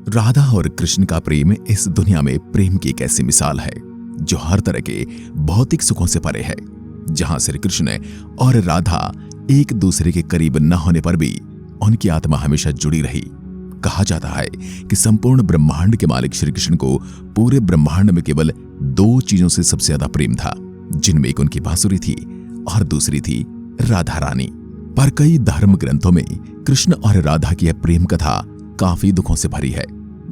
राधा और कृष्ण का प्रेम इस दुनिया में प्रेम की एक ऐसी मिसाल है जो हर तरह के भौतिक सुखों से परे है। जहां श्री कृष्ण और राधा एक दूसरे के करीब न होने पर भी उनकी आत्मा हमेशा जुड़ी रही। कहा जाता है कि संपूर्ण ब्रह्मांड के मालिक श्री कृष्ण को पूरे ब्रह्मांड में केवल दो चीजों से सबसे ज्यादा प्रेम था, जिनमें एक उनकी बांसुरी थी और दूसरी थी राधा रानी। पर कई धर्म ग्रंथों में कृष्ण और राधा की यह प्रेम कथा काफी दुखों से भरी है,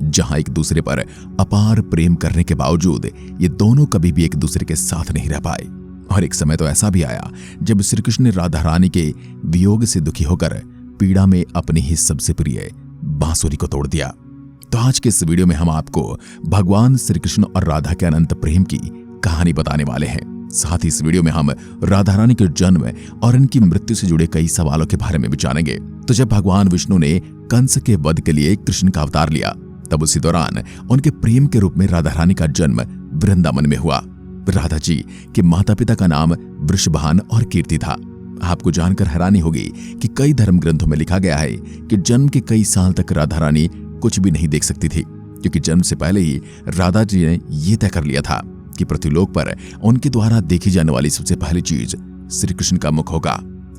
जहां एक दूसरे पर अपार प्रेम करने के बावजूद ये दोनों कभी भी एक दूसरे के साथ नहीं रह पाए। और एक समय तो ऐसा भी आया जब श्री कृष्ण ने राधा रानी के वियोग से दुखी होकर पीड़ा में अपनी ही सबसे प्रिय बांसुरी को तोड़ दिया। तो आज के इस वीडियो में हम आपको भगवान श्री कृष्ण और राधा के अनंत प्रेम की कहानी बताने वाले हैं। साथ ही इस वीडियो में हम राधा रानी के जन्म और इनकी मृत्यु से जुड़े कई सवालों के बारे में भी जानेंगे। तो जब भगवान विष्णु ने कंस के वध के लिए कृष्ण का अवतार लिया, तब उसी दौरान उनके प्रेम के रूप में राधा रानी का जन्म वृंदावन में हुआ। राधा जी के माता पिता का नाम वृषभान और कीर्ति था। आपको जानकर हैरानी होगी कि कई धर्म ग्रंथों में लिखा गया है कि जन्म के कई साल तक राधा रानी कुछ भी नहीं देख सकती थी, क्योंकि जन्म से पहले ही राधा जी ने यह तय कर लिया था कि पृथ्वीलोक पर उनके द्वारा देखी जाने वाली सबसे पहली चीज श्री कृष्ण का मुख होगा,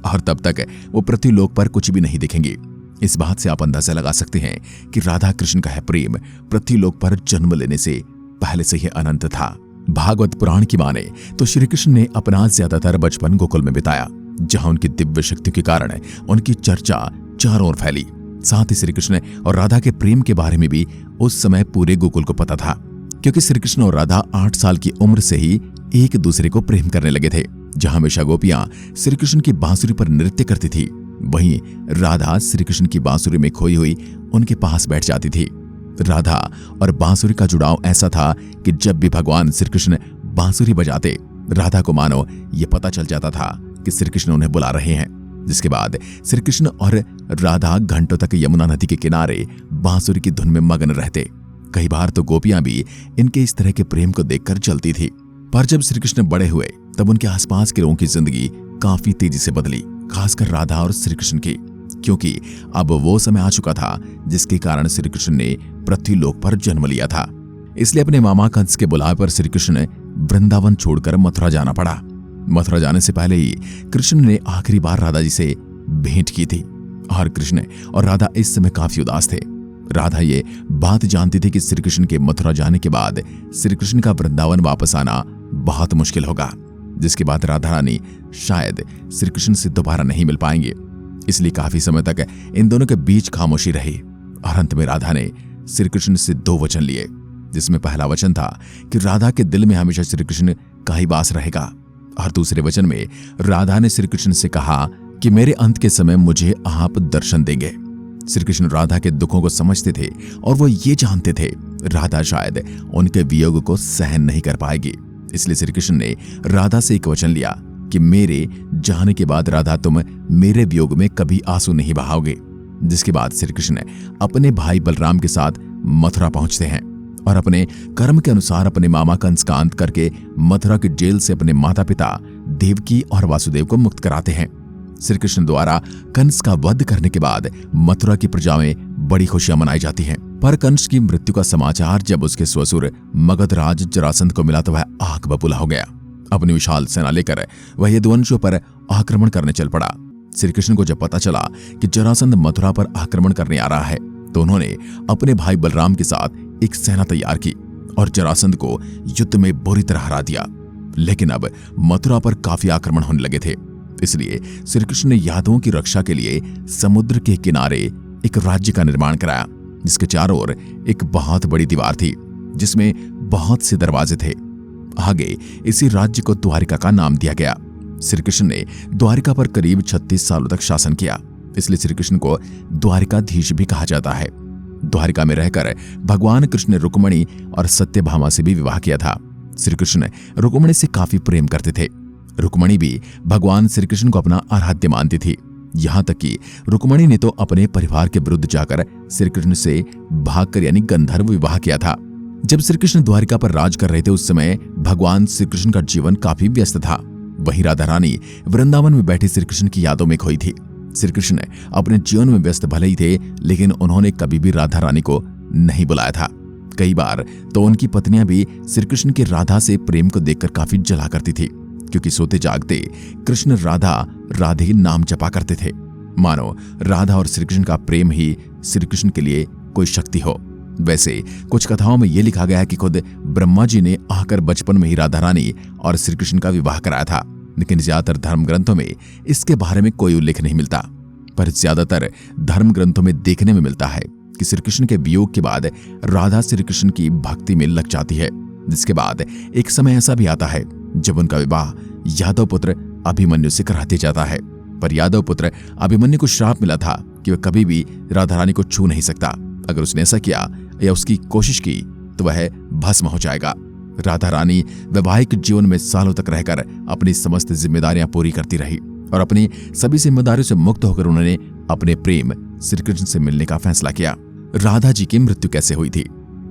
और तब तक वो पृथ्वीलोक पर कुछ भी नहीं दिखेंगी। इस बात से आप अंदाजा लगा सकते हैं कि राधा कृष्ण का है प्रेम पृथ्वीलोक पर जन्म लेने से पहले से ही अनंत था। भागवत पुराण की माने तो श्री कृष्ण ने अपना ज्यादातर बचपन गोकुल में बिताया, जहां उनकी दिव्य शक्तियों के कारण उनकी चर्चा चारों ओर फैली। साथ ही श्री कृष्ण और राधा के प्रेम के बारे में भी उस समय पूरे गोकुल को पता था, क्योंकि श्री कृष्ण और राधा 8 साल की उम्र से ही एक दूसरे को प्रेम करने लगे थे। जहां हमेशा गोपियां श्री कृष्ण की बांसुरी पर नृत्य करती थी, वहीं राधा श्री कृष्ण की बांसुरी में खोई हुई उनके पास बैठ जाती थी। राधा और बांसुरी का जुड़ाव ऐसा था कि जब भी भगवान श्री कृष्ण बांसुरी बजाते, राधा को मानो ये पता चल जाता था कि श्री कृष्ण उन्हें बुला रहे हैं। जिसके बाद श्री कृष्ण और राधा घंटों तक यमुना नदी के किनारे बांसुरी की धुन में मगन रहते। कई बार तो गोपियां भी इनके इस तरह के प्रेम को देखकर चलती थी। पर जब श्री कृष्ण बड़े हुए, तब उनके आसपास के लोगों की जिंदगी काफी तेजी से बदली, खासकर राधा और श्री कृष्ण की, क्योंकि अब वो समय आ चुका था जिसके कारण श्री कृष्ण ने पृथ्वीलोक पर जन्म लिया था। इसलिए अपने मामा कंस के बुलावे पर श्री कृष्ण ने वृंदावन छोड़कर मथुरा जाना पड़ा। मथुरा जाने से पहले ही कृष्ण ने आखिरी बार राधा जी से भेंट की थी, और कृष्ण और राधा इस समय काफी उदास थे। राधा ये बात जानती थी कि श्री कृष्ण के मथुरा जाने के बाद श्री कृष्ण का वृंदावन वापस आना बहुत मुश्किल होगा, जिसके बाद राधा रानी शायद श्री कृष्ण से दोबारा नहीं मिल पाएंगे। इसलिए काफी समय तक इन दोनों के बीच खामोशी रही, और अंत में राधा ने श्री कृष्ण से 2 वचन लिए, जिसमें पहला वचन था कि राधा के दिल में हमेशा श्री कृष्ण का ही वास रहेगा, और दूसरे वचन में राधा ने श्री कृष्ण से कहा कि मेरे अंत के समय मुझे आप दर्शन देंगे। श्री कृष्ण राधा के दुखों को समझते थे, और वो ये जानते थे राधा शायद उनके वियोग को सहन नहीं कर पाएगी। इसलिए श्री कृष्ण ने राधा से एक वचन लिया कि मेरे जाने के बाद राधा तुम मेरे वियोग में कभी आंसू नहीं बहाओगे। जिसके बाद श्री कृष्ण अपने भाई बलराम के साथ मथुरा पहुंचते हैं, और अपने कर्म के अनुसार अपने मामा कंस का अंत करके मथुरा की जेल से अपने माता पिता देवकी और वासुदेव को मुक्त कराते हैं। श्री कृष्ण द्वारा कंस का वध करने के बाद मथुरा की प्रजा में बड़ी खुशियां मनाई जाती हैं। पर कंस की मृत्यु का समाचार जब उसके ससुर मगधराज जरासंध को मिला, तो वह आग बबूला हो गया। अपनी विशाल सेना लेकर वह यदुवंशियों पर आक्रमण करने चल पड़ा। श्री कृष्ण को जब पता चला कि जरासंध मथुरा पर आक्रमण करने आ रहा है, तो उन्होंने अपने भाई बलराम के साथ एक सेना तैयार की और जरासंध को युद्ध में बुरी तरह हरा दिया। लेकिन अब मथुरा पर काफी आक्रमण होने लगे थे, इसलिए श्री कृष्ण ने यादवों की रक्षा के लिए समुद्र के किनारे एक राज्य का निर्माण कराया, जिसके चारों ओर एक बहुत बड़ी दीवार थी, जिसमें बहुत से दरवाजे थे। आगे इसी राज्य को द्वारिका का नाम दिया गया। श्री कृष्ण ने द्वारिका पर करीब 36 सालों तक शासन किया, इसलिए श्री कृष्ण को द्वारिकाधीश भी कहा जाता है। द्वारिका में रहकर भगवान कृष्ण ने रुक्मणी और सत्यभामा से भी विवाह किया था। श्री कृष्ण रुक्मणी से काफी प्रेम करते थे। रुक्मणी भी भगवान श्री कृष्ण को अपना आराध्य मानती थी। यहाँ तक कि रुक्मणी ने तो अपने परिवार के विरुद्ध जाकर श्री कृष्ण से भागकर यानी गंधर्व विवाह किया था। जब श्री कृष्ण द्वारिका पर राज कर रहे थे, उस समय भगवान श्री कृष्ण का जीवन काफी व्यस्त था। वहीं राधा रानी वृंदावन में बैठे श्री कृष्ण की यादों में खोई थी। श्री कृष्ण अपने जीवन में व्यस्त भले ही थे, लेकिन उन्होंने कभी भी राधा रानी को नहीं बुलाया था। कई बार तो उनकी पत्नियां भी श्री कृष्ण की राधा से प्रेम को देखकर काफी जला करती थी, क्योंकि सोते जागते कृष्ण राधा राधे नाम जपा करते थे, मानो राधा और श्री कृष्ण का प्रेम ही श्री कृष्ण के लिए कोई शक्ति हो। वैसे कुछ कथाओं में यह लिखा गया है कि खुद ब्रह्मा जी ने आकर बचपन में ही राधा रानी और श्री कृष्ण का विवाह कराया था, लेकिन ज्यादातर धर्म ग्रंथों में इसके बारे में कोई उल्लेख नहीं मिलता। पर ज्यादातर धर्म ग्रंथों में देखने में मिलता है कि श्री कृष्ण के वियोग के बाद राधा श्री कृष्ण की भक्ति में लग जाती है, जिसके बाद एक समय ऐसा भी आता है जब उनका विवाह यादव पुत्र अभिमन्यु से करा दिया जाता है। पर यादव पुत्र अभिमन्यु को श्राप मिला था कि वह कभी भी राधा रानी को छू नहीं सकता। अगर उसने ऐसा किया या उसकी कोशिश की तो वह भस्म हो जाएगा। राधा रानी वैवाहिक जीवन में सालों तक रहकर अपनी समस्त जिम्मेदारियां पूरी करती रही और अपनी सभी जिम्मेदारियों से मुक्त होकर उन्होंने अपने प्रेम श्री कृष्ण से मिलने का फैसला किया। राधा जी की मृत्यु कैसे हुई थी?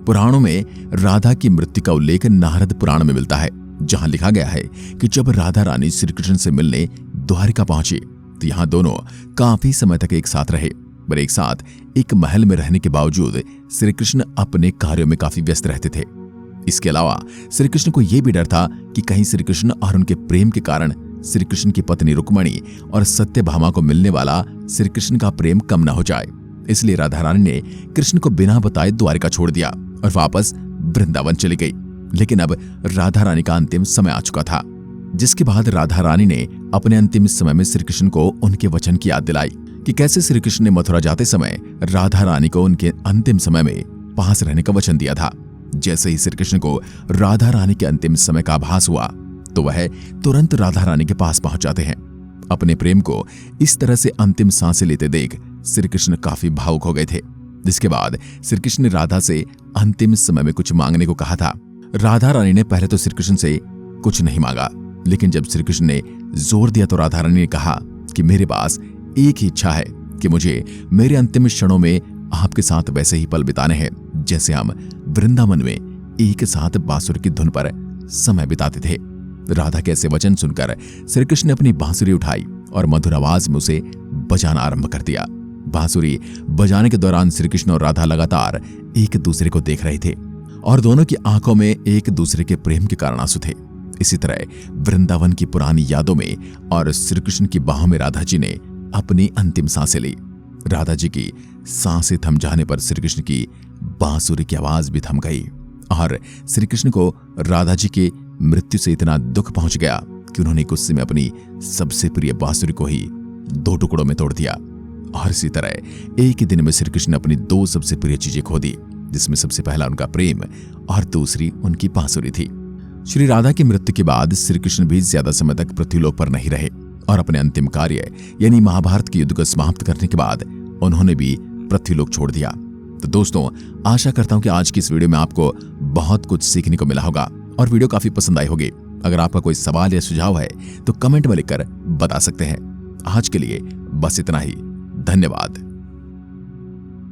पुराणों में राधा की मृत्यु का उल्लेख नारद पुराण में मिलता है, जहां लिखा गया है कि जब राधा रानी श्री कृष्ण से मिलने द्वारिका पहुंची तो यहाँ दोनों काफी समय तक एक साथ रहे, पर एक साथ एक महल में रहने के बावजूद श्री कृष्ण अपने कार्यों में काफी व्यस्त रहते थे। इसके अलावा श्री कृष्ण को यह भी डर था कि कहीं श्री कृष्ण और उनके प्रेम के कारण श्री कृष्ण की पत्नी रुक्मणी और सत्यभामा को मिलने वाला श्री कृष्ण का प्रेम कम न हो जाए। इसलिए राधा रानी ने कृष्ण को बिना बताए द्वारिका छोड़ दिया और वापस वृंदावन चली गई। लेकिन अब राधा रानी का अंतिम समय आ चुका था, जिसके बाद राधा रानी ने अपने अंतिम समय में श्री कृष्ण को उनके वचन की याद दिलाई कि कैसे श्री कृष्ण ने मथुरा जाते समय राधा रानी को उनके अंतिम समय में पास रहने का वचन दिया था। जैसे ही श्री कृष्ण को राधा रानी के अंतिम समय का आभास हुआ तो वह तुरंत राधा रानी के पास पहुंच जाते हैं। अपने प्रेम को इस तरह से अंतिम सांसें लेते देख श्री कृष्ण काफी भावुक हो गए थे, जिसके बाद श्री कृष्ण ने राधा से अंतिम समय में कुछ मांगने को कहा था। राधा रानी ने पहले तो श्री कृष्ण से कुछ नहीं मांगा, लेकिन जब श्री कृष्ण ने जोर दिया तो राधा रानी ने कहा कि मेरे पास एक ही इच्छा है कि मुझे मेरे अंतिम क्षणों में आपके साथ वैसे ही पल बिताने हैं जैसे हम वृंदावन में एक साथ बांसुरी की धुन पर समय बिताते थे। राधा के ऐसे वचन सुनकर श्री कृष्ण ने अपनी बांसुरी उठाई और मधुर आवाज में उसे बजाना आरंभ कर दिया। बांसुरी बजाने के दौरान श्री कृष्ण और राधा लगातार एक दूसरे को देख रहे थे और दोनों की आंखों में एक दूसरे के प्रेम के कारण आंसू थे। इसी तरह वृंदावन की पुरानी यादों में और श्री कृष्ण की बाहों में राधा जी ने अपनी अंतिम सांसें ली। राधा जी की सांसें थम जाने पर श्री कृष्ण की बांसुरी की आवाज भी थम गई और श्री कृष्ण को राधा जी के मृत्यु से इतना दुख पहुंच गया कि उन्होंने गुस्से में अपनी सबसे प्रिय बांसुरी को ही 2 टुकड़ों में तोड़ दिया। और इसी तरह एक ही दिन में श्री कृष्ण ने अपनी 2 सबसे प्रिय चीजें खो दी, जिसमें सबसे पहला उनका प्रेम और दूसरी उनकी बांसुरी थी। श्री राधा की मृत्यु के बाद श्री कृष्ण भी ज्यादा समय तक पृथ्वीलोक पर नहीं रहे और अपने अंतिम कार्य यानी महाभारत के युद्ध को समाप्त करने के बाद उन्होंने भी पृथ्वीलोक छोड़ दिया। तो दोस्तों, आशा करता हूं कि आज की इस वीडियो में आपको बहुत कुछ सीखने को मिला होगा और वीडियो काफी पसंद आई होगी। अगर आपका कोई सवाल या सुझाव है तो कमेंट में लिखकर बता सकते हैं। आज के लिए बस इतना ही। धन्यवाद।